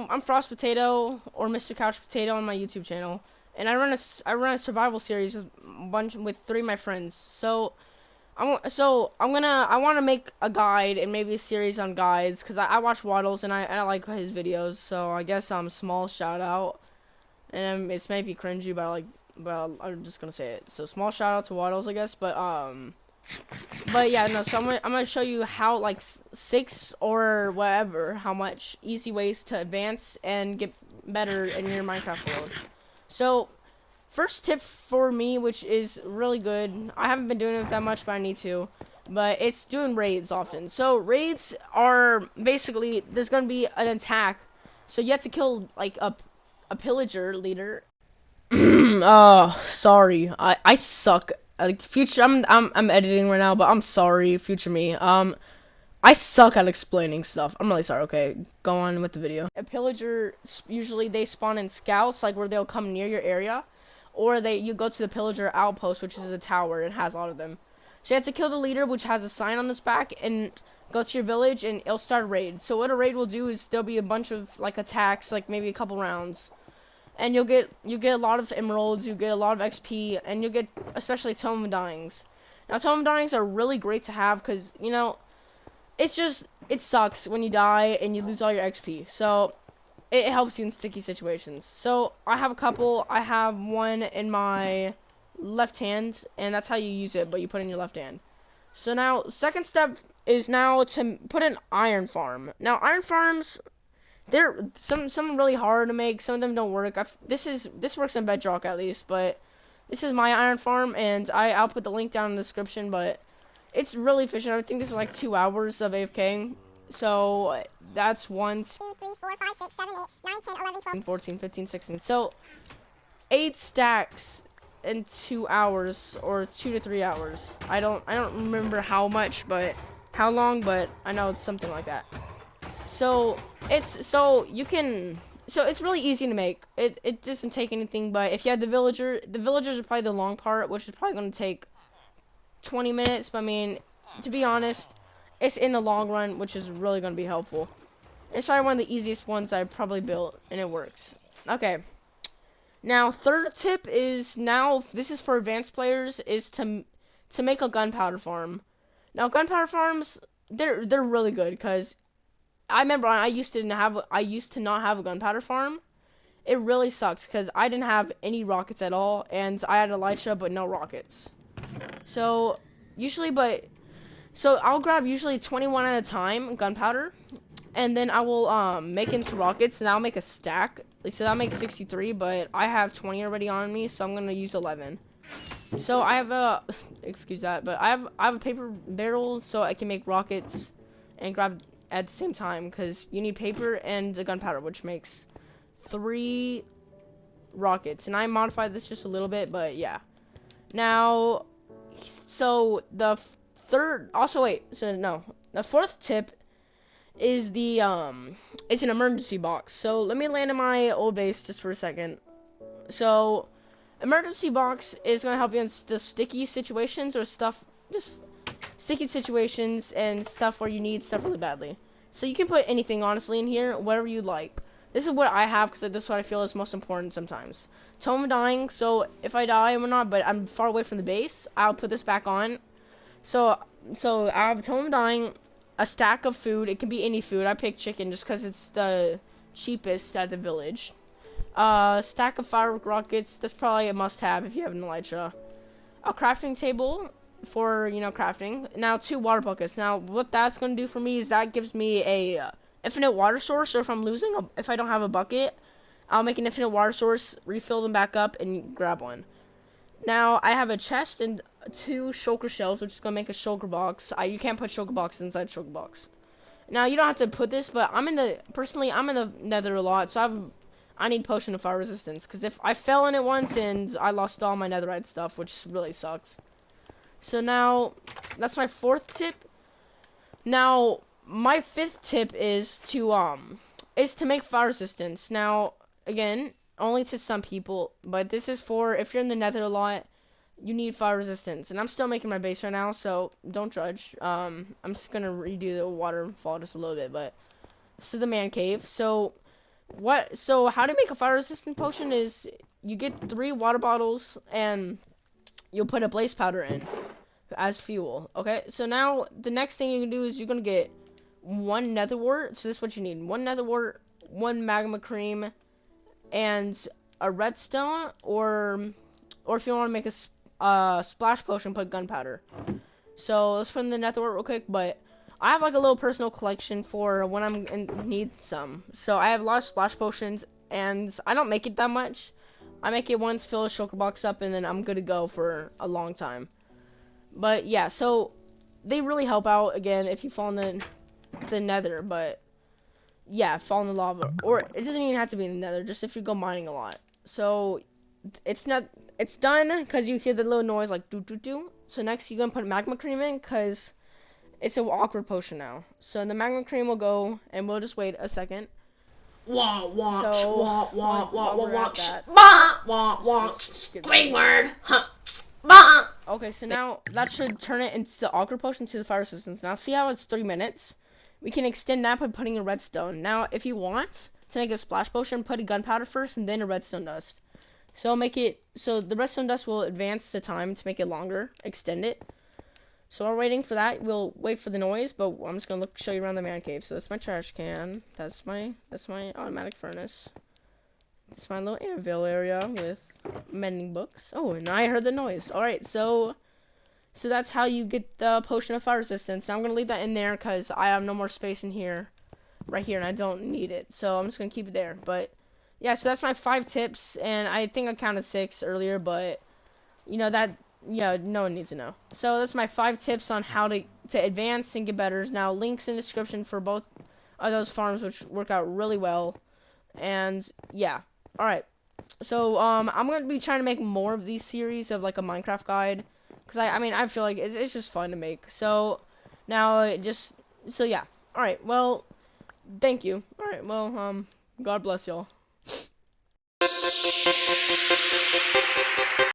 I'm Frost Potato or Mr. Couch Potato on my YouTube channel, and I run a survival series with 3 of my friends. So I want to make a guide and maybe a series on guides, because I watch Waddles and I like his videos. So I guess small shout out, and it's maybe cringy, but I'm just gonna say it. So small shout out to Waddles, I guess. But yeah, no. So I'm gonna show you how, like, 6 or whatever, how much easy ways to advance and get better in your Minecraft world. So first tip for me, which is really good. I haven't been doing it that much, but I need to. But it's doing raids often. So raids are basically, there's gonna be an attack. So you have to kill like a pillager leader. Oh, sorry. I suck. Like, future, I'm editing right now, but I'm sorry, future me. I suck at explaining stuff. I'm really sorry. Okay, go on with the video. A pillager, usually they spawn in scouts, like where they'll come near your area, or you go to the pillager outpost, which is a tower and has a lot of them. So you have to kill the leader, which has a sign on its back, and go to your village, and it'll start a raid. So what a raid will do is there'll be a bunch of like attacks, like maybe a couple rounds. And you get a lot of emeralds, you get a lot of XP, and you get especially Tome of Dyings. Now, Tome of Dyings are really great to have because, you know, it sucks when you die and you lose all your XP. So it helps you in sticky situations. So I have a couple. I have one in my left hand, and that's how you use it, but you put it in your left hand. So now, second step is now to put an iron farm. Now, iron farms, they're some really hard to make. Some of them don't work. This works in Bedrock at least, but this is my iron farm, and I'll put the link down in the description. But it's really efficient. I think this is like 2 hours of AFK. So that's 1, 2, 3, 4, 5, 6, 7, 8, 9, 10, 11, 12, 14, 15, 16. So 8 stacks in 2 hours, or 2 to 3 hours. I don't remember how long, but I know it's something like that. So it's really easy to make. It doesn't take anything, but if you have the villagers are probably the long part, which is probably going to take 20 minutes. But I mean, to be honest, it's in the long run, which is really going to be helpful. It's probably one of the easiest ones I've probably built, and it works. Okay. Now, third tip is, now this is for advanced players, is to make a gunpowder farm. Now, gunpowder farms, they're really good, because I remember I used to not have a gunpowder farm. It really sucks because I didn't have any rockets at all, and I had Elytra but no rockets. So I'll grab usually 21 at a time gunpowder, and then I will make into rockets, and I'll make a stack. So that makes 63, but I have 20 already on me, so I'm gonna use 11. So I have excuse that, but I have a paper barrel, so I can make rockets and grab at the same time, because you need paper and the gunpowder, which makes 3 rockets. And I modified this just a little bit, but yeah. Now, so the fourth tip is it's an emergency box. So let me land in my old base just for a second. So emergency box is going to help you in the sticky situations, or sticky situations and stuff where you need stuff really badly. So you can put anything, honestly, in here, whatever you like. This is what I have, because this is what I feel is most important sometimes. Tome of Dying, so if I die or not, but I'm far away from the base, I'll put this back on. So I have Tome of Dying, a stack of food. It can be any food. I picked chicken just because it's the cheapest at the village. Stack of firework rockets. That's probably a must-have if you have an Elytra. A crafting table for, you know, crafting. Now 2 water buckets. Now what that's going to do for me is that gives me a infinite water source. So if I don't have a bucket, I'll make an infinite water source, refill them back up, and grab one. Now I have a chest and 2 shulker shells, which is going to make a shulker box. You can't put shulker boxes inside shulker box. Now you don't have to put this, but I'm in the nether a lot, so I need potion of fire resistance, because if I fell in it once and I lost all my netherite stuff, which really sucks. So now, that's my 4th tip. Now, my 5th tip is to make fire resistance. Now, again, only to some people, but this is for if you're in the nether a lot, you need fire resistance. And I'm still making my base right now, so don't judge. I'm just gonna redo the waterfall just a little bit, but this is the man cave. So So how to make a fire resistant potion is you get 3 water bottles and you'll put a blaze powder in as fuel. Okay, so now the next thing you can do is you're gonna get 1 nether wart. So this is what you need: 1 nether wart, 1 magma cream, and a redstone, or if you want to make a splash potion, put gunpowder. So let's put in the nether wart real quick. But I have like a little personal collection for when I'm in need some. So I have a lot of splash potions, and I don't make it that much. I make it once, fill a shulker box up, and then I'm good to go for a long time. But yeah, so they really help out again if you fall in the nether. But yeah, fall in the lava, or it doesn't even have to be in the nether. Just if you go mining a lot. So it's done because you hear the little noise like doo doo doo. So next you're gonna put magma cream in because it's an awkward potion now. So the magma cream will go, and we'll just wait a second. Wah wah So, wah wah wah wah wah that. wah wah wah Squidward, huh? Bah. Okay, so now that should turn it into the awkward potion to the fire resistance. Now see how it's 3 minutes? We can extend that by putting a redstone. Now if you want to make a splash potion, put a gunpowder first and then a redstone dust. So make it so the redstone dust will advance the time to make it longer, extend it. So while we're waiting for that, we'll wait for the noise, but I'm just gonna show you around the man cave. So that's my trash can. That's my automatic furnace. It's my little anvil area with mending books. Oh, and I heard the noise. All right, so that's how you get the potion of fire resistance. Now I'm gonna leave that in there because I have no more space in here, right here, and I don't need it. So I'm just gonna keep it there. But yeah, so that's my 5 tips, and I think I counted 6 earlier, but you know that. Yeah, no one needs to know. So that's my 5 tips on how to advance and get better. Now links in the description for both of those farms, which work out really well. And yeah, all right. So I'm gonna be trying to make more of these series of like a Minecraft guide, because I mean I feel like it's just fun to make. So now yeah. All right. Well, thank you. All right. Well, God bless y'all.